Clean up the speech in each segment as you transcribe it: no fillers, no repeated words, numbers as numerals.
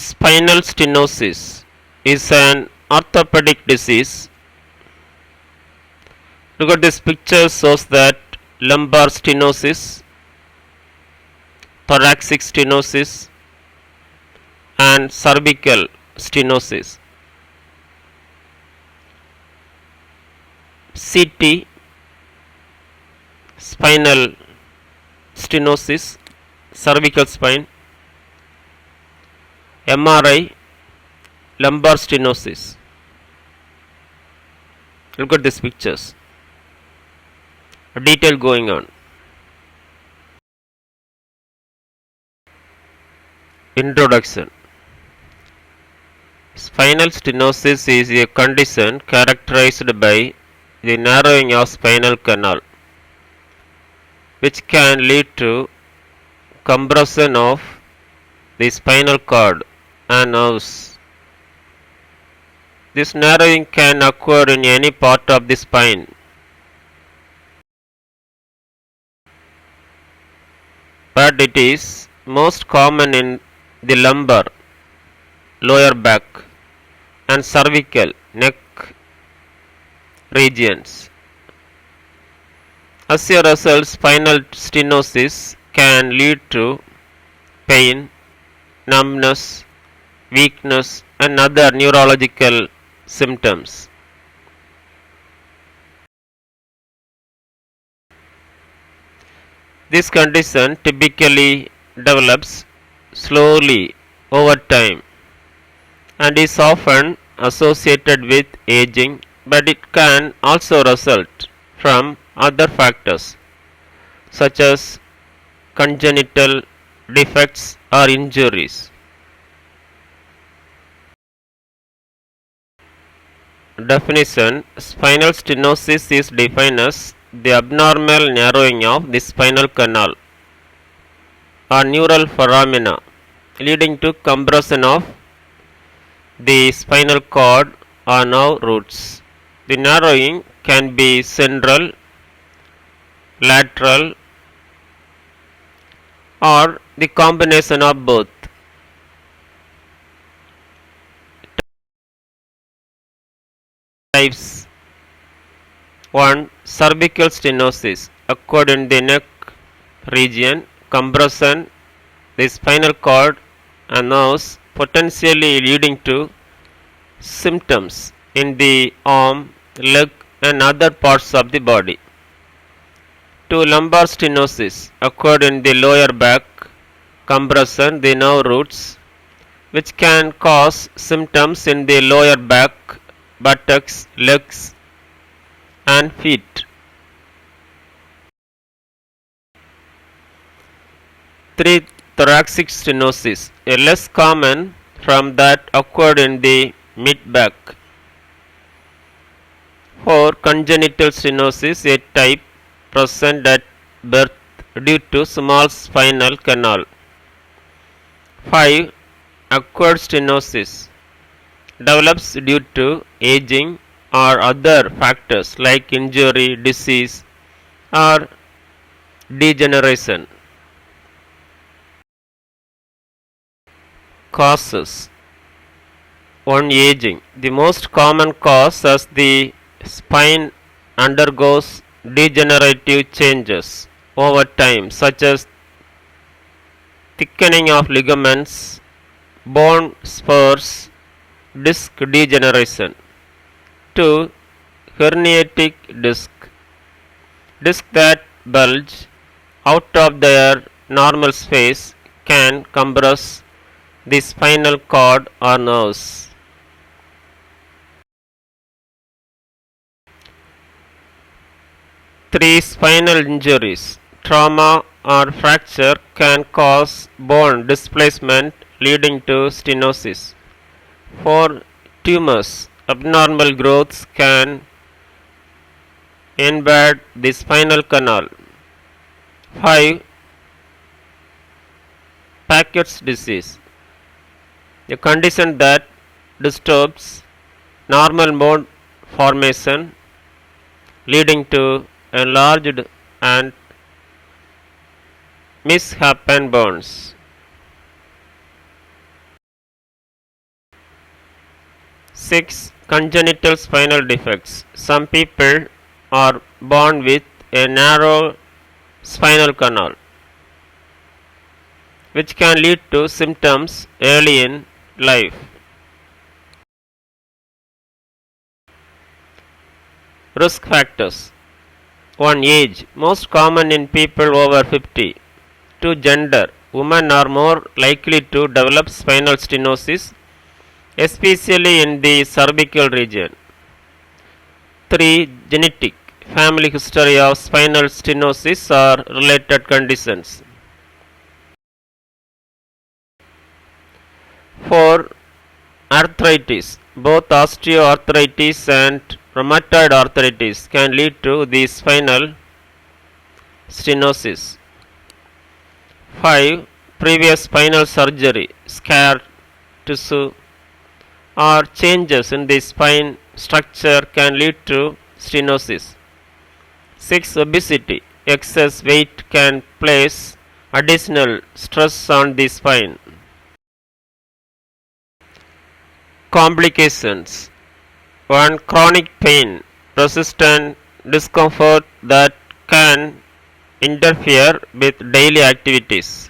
Spinal stenosis is an orthopedic disease. Look at this picture shows that lumbar stenosis, thoracic stenosis and cervical stenosis. CT, spinal stenosis, cervical spine. MRI, lumbar stenosis. Look at these pictures. A detail going on. Introduction. Spinal stenosis is a condition characterized by the narrowing of spinal canal, which can lead to compression of the spinal cord and nerves. This narrowing can occur in any part of the spine. But it is most common in the lumbar, lower back and cervical neck regions. As a result, spinal stenosis can lead to pain, numbness, weakness and other neurological symptoms. This condition typically develops slowly over time and is often associated with aging, but it can also result from other factors such as congenital defects or injuries. Definition: spinal stenosis is defined as the abnormal narrowing of the spinal canal or neural phenomena leading to compression of the spinal cord or nerve roots. The narrowing can be central, lateral, or the combination of both. Types: 1. Cervical stenosis occurred in the neck region, compression the spinal cord and nerves, potentially leading to symptoms in the arm, leg and other parts of the body. 2. Lumbar stenosis occurred in the lower back, compression the nerve roots, which can cause symptoms in the lower back, buttocks, legs and feet. 3. Thoracic stenosis, a less common form that occurred in the mid-back. 4. Congenital stenosis, a type present at birth due to small spinal canal. 5. Acquired stenosis, develops due to aging or other factors like injury, disease or degeneration. Causes: 1. Aging. The most common cause as the spine undergoes degenerative changes over time, such as thickening of ligaments, bone spurs, disc degeneration. 2. Herniatic disc. Discs that bulge out of their normal space can compress the spinal cord or nerves. 3. Spinal injuries. Trauma or fracture can cause bone displacement leading to stenosis. 4. Tumors. Abnormal growths can invade the spinal canal. 5. Packett's disease, a condition that disturbs normal bone formation leading to enlarged and misshapen bones. 6. Congenital spinal defects. Some people are born with a narrow spinal canal, which can lead to symptoms early in life. Risk factors. 1. Age. Most common in people over 50. 2. Gender. Women are more likely to develop spinal stenosis, especially in the cervical region. 3. Genetic. Family history of spinal stenosis or related conditions. 4. Arthritis. Both osteoarthritis and rheumatoid arthritis can lead to the spinal stenosis. 5. Previous spinal surgery, scar tissue, or changes in the spine structure can lead to stenosis. 6. Obesity. Excess weight can place additional stress on the spine. Complications. 1. Chronic pain, persistent discomfort that can interfere with daily activities.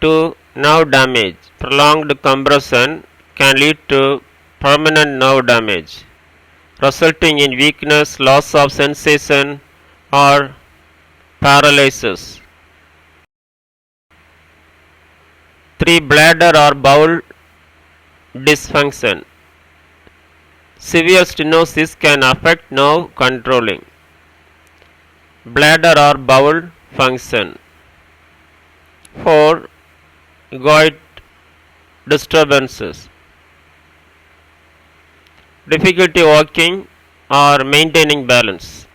2. Nerve damage. Prolonged compression can lead to permanent nerve damage, resulting in weakness, loss of sensation, or paralysis. 3. Bladder or bowel dysfunction. Severe stenosis can affect nerve controlling bladder or bowel function. 4. Goit disturbances. Difficulty walking or maintaining balance.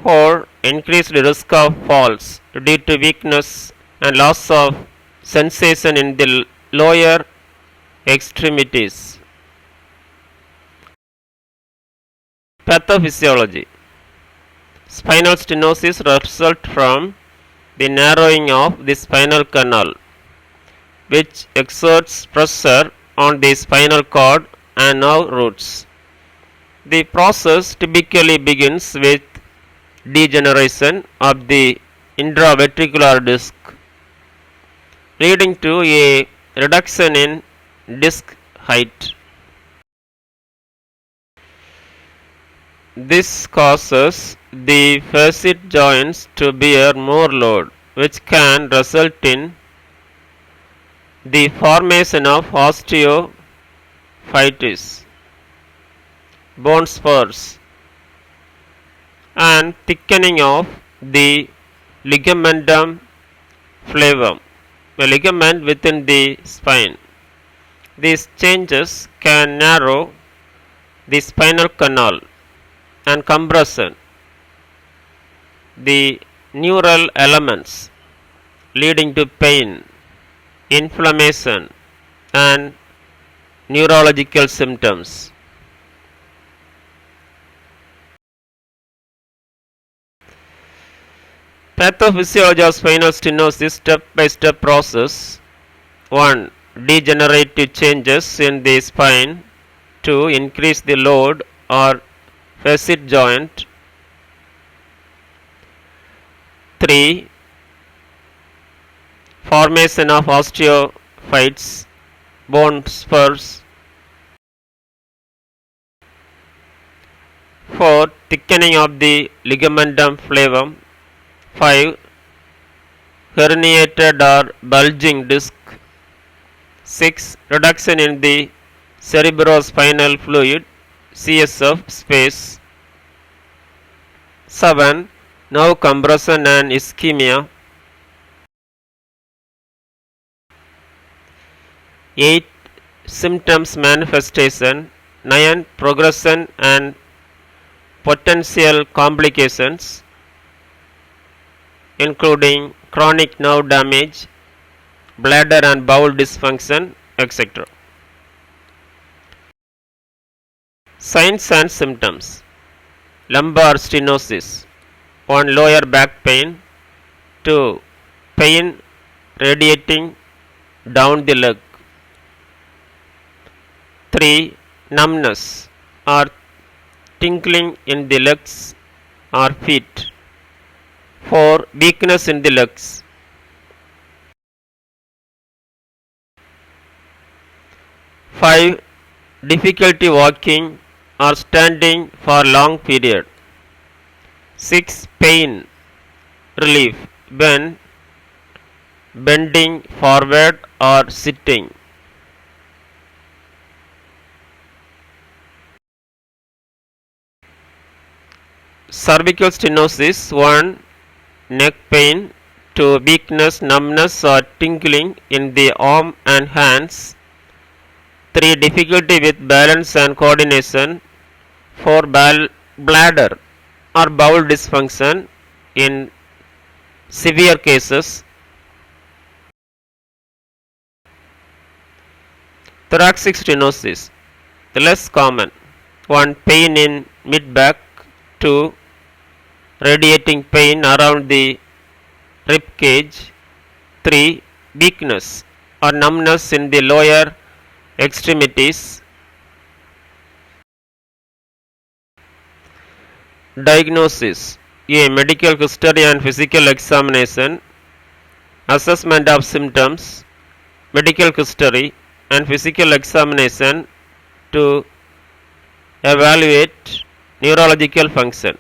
4. Increased risk of falls due to weakness and loss of sensation in the lower extremities. Pathophysiology. Spinal stenosis results from the narrowing of the spinal canal, which exerts pressure on the spinal cord and nerve roots. The process typically begins with degeneration of the intraventricular disc, leading to a reduction in disc height. This causes the facet joints to bear more load, which can result in the formation of osteophytes, bone spurs, and thickening of the ligamentum flavum, a ligament within the spine. These changes can narrow the spinal canal and compression the neural elements, leading to pain, inflammation, and neurological symptoms. Pathophysiology of spinal stenosis step-by-step process. 1. Degenerative changes in the spine. 2. Increase the load or facet joint. 3. Formation of osteophytes, bone spurs. 4. Thickening of the ligamentum flavum. 5. Herniated or bulging disc. 6. Reduction in the cerebrospinal fluid CSF space. 7. Nerve compression and ischemia. 8. Symptoms manifestation. 9. Progression and potential complications, including chronic nerve damage, bladder and bowel dysfunction, etc. Signs and symptoms. Lumbar stenosis. 1. Lower back pain. 2. Pain radiating down the leg. 3. numbness or tingling in the legs or feet. 4. Weakness in the legs. 5. Difficulty walking or standing for long period. 6. Pain relief when bending forward or sitting. Cervical stenosis. 1. Neck pain. 2. Weakness, numbness or tingling in the arm and hands. 3. Difficulty with balance and coordination. 4. Bladder or bowel dysfunction in severe cases. Thoracic stenosis, the less common. 1. Pain in mid-back. 2. Radiating pain around the rib cage. 3. Weakness or numbness in the lower extremities. Diagnosis. A. Medical history and physical examination. Assessment of symptoms. Medical history and physical examination to evaluate neurological function.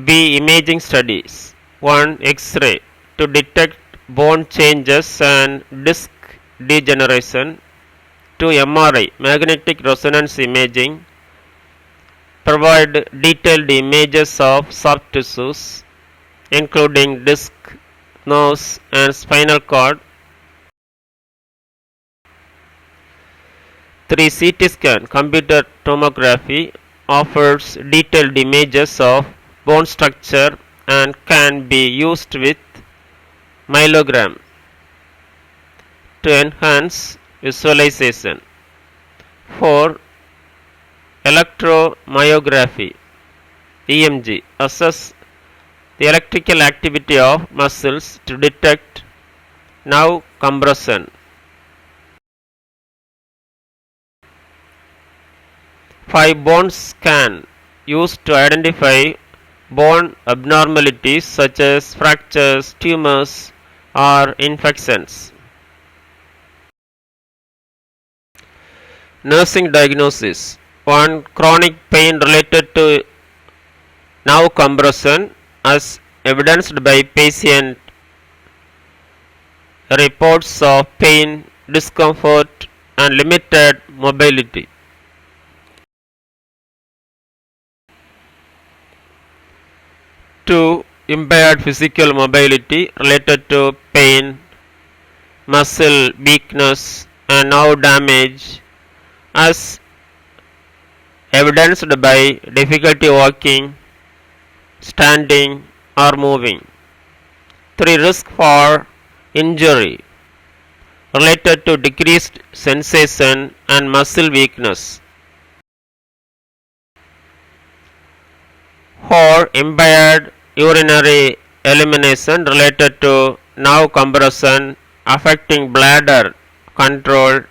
B. Imaging studies. 1. X-ray to detect bone changes and disc degeneration. 2. MRI magnetic resonance imaging provide detailed images of soft tissues including disc, nose and spinal cord. 3. CT scan computer tomography offers detailed images of bone structure and can be used with myelogram to enhance visualization. 4. Electromyography EMG assess the electrical activity of muscles to detect nerve compression. 5. Bone scan used to identify bone abnormalities such as fractures, tumors or infections. Nursing diagnosis. 1. Chronic pain related to nerve compression as evidenced by patient reports of pain, discomfort and limited mobility. 2. Impaired physical mobility related to pain, muscle weakness and nerve damage as evidenced by difficulty walking, standing or moving. 3. Risk for injury related to decreased sensation and muscle weakness. 4. Impaired urinary elimination related to nerve compression affecting bladder control.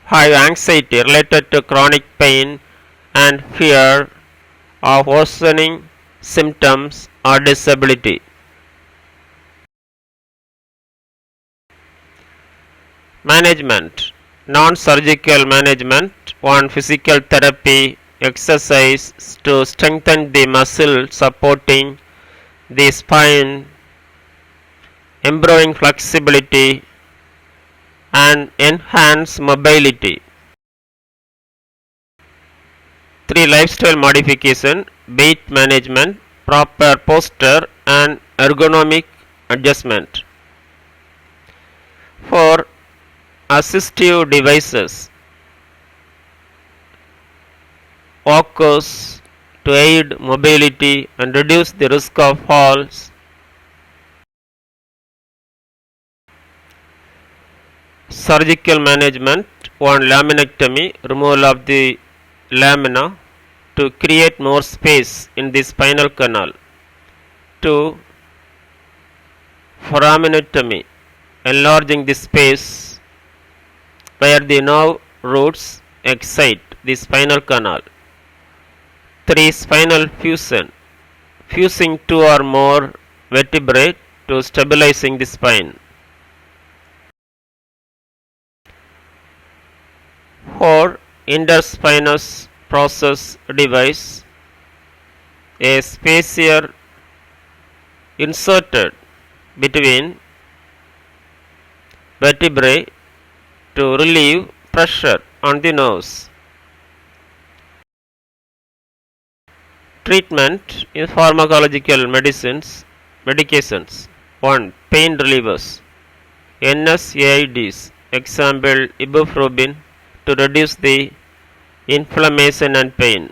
5. Anxiety related to chronic pain and fear of worsening symptoms or disability. Management. Non-surgical management. 1. Physical therapy exercise to strengthen the muscle supporting the spine, improving flexibility and enhance mobility. 3. Lifestyle modification, weight management, proper posture and ergonomic adjustment. 4. Assistive devices, walkers to aid mobility and reduce the risk of falls. Surgical management. 1. Laminectomy, removal of the lamina to create more space in the spinal canal. 2. Foraminectomy, enlarging the space where the nerve roots excite the spinal canal. 3. Spinal fusion, fusing two or more vertebrae to stabilizing the spine. 4. Interspinous process device, a spacer inserted between vertebrae to relieve pressure on the nerves. Treatment in pharmacological medications. 1. Pain relievers, NSAIDs, example ibuprofen, to reduce the inflammation and pain.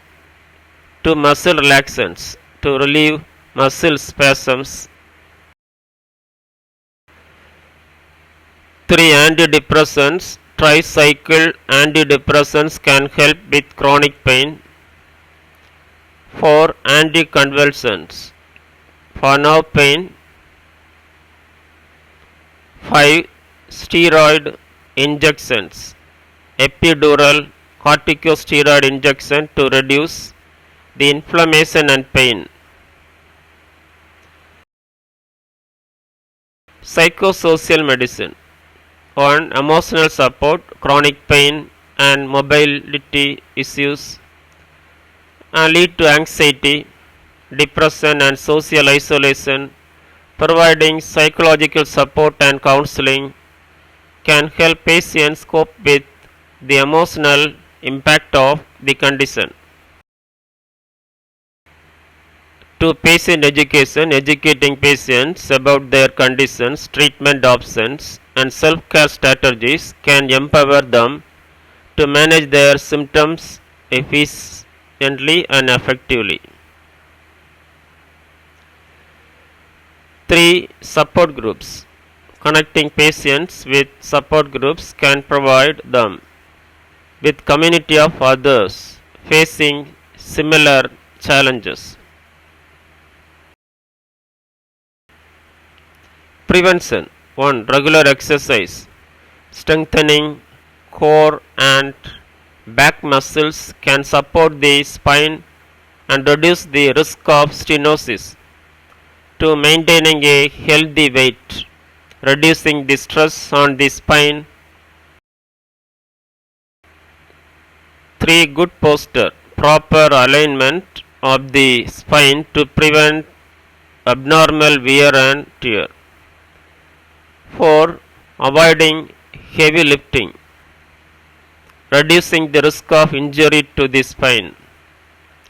2. Muscle relaxants, to relieve muscle spasms. 3. Antidepressants, tricycle antidepressants can help with chronic pain. 4. Anticonvulsants for nerve pain. 5. Steroid injections, epidural corticosteroid injection to reduce the inflammation and pain. Psychosocial medicine. 1. Emotional support, chronic pain and mobility issues lead to anxiety, depression and social isolation. Providing psychological support and counseling can help patients cope with the emotional impact of the condition. 2. Patient education, educating patients about their conditions, treatment options and self-care strategies can empower them to manage their symptoms efficiently and effectively. 3. Support groups, connecting patients with support groups can provide them with community of others facing similar challenges. Prevention. 1. Regular exercise, strengthening core and back muscles can support the spine and reduce the risk of stenosis. 2. Maintaining a healthy weight, reducing the stress on the spine. 3. Good posture, proper alignment of the spine to prevent abnormal wear and tear. 4. Avoiding heavy lifting, reducing the risk of injury to the spine.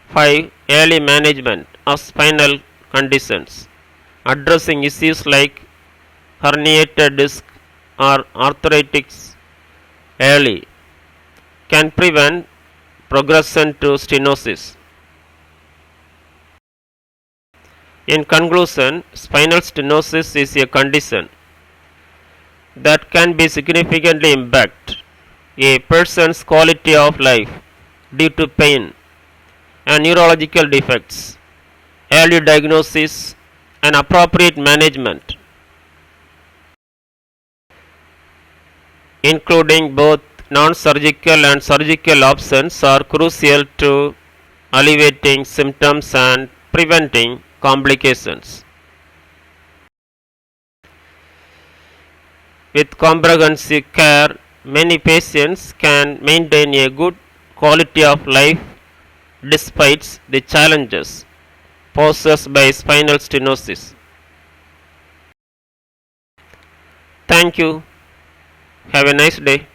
5. Early management of spinal conditions, addressing issues like herniated disc or arthritis early can prevent progression to stenosis. In conclusion, spinal stenosis is a condition that can be significantly impact a person's quality of life due to pain and neurological defects. Early diagnosis and appropriate management, including both non-surgical and surgical options, are crucial to alleviating symptoms and preventing complications. With comprehensive care, many patients can maintain a good quality of life despite the challenges posed by spinal stenosis. Thank you. Have a nice day.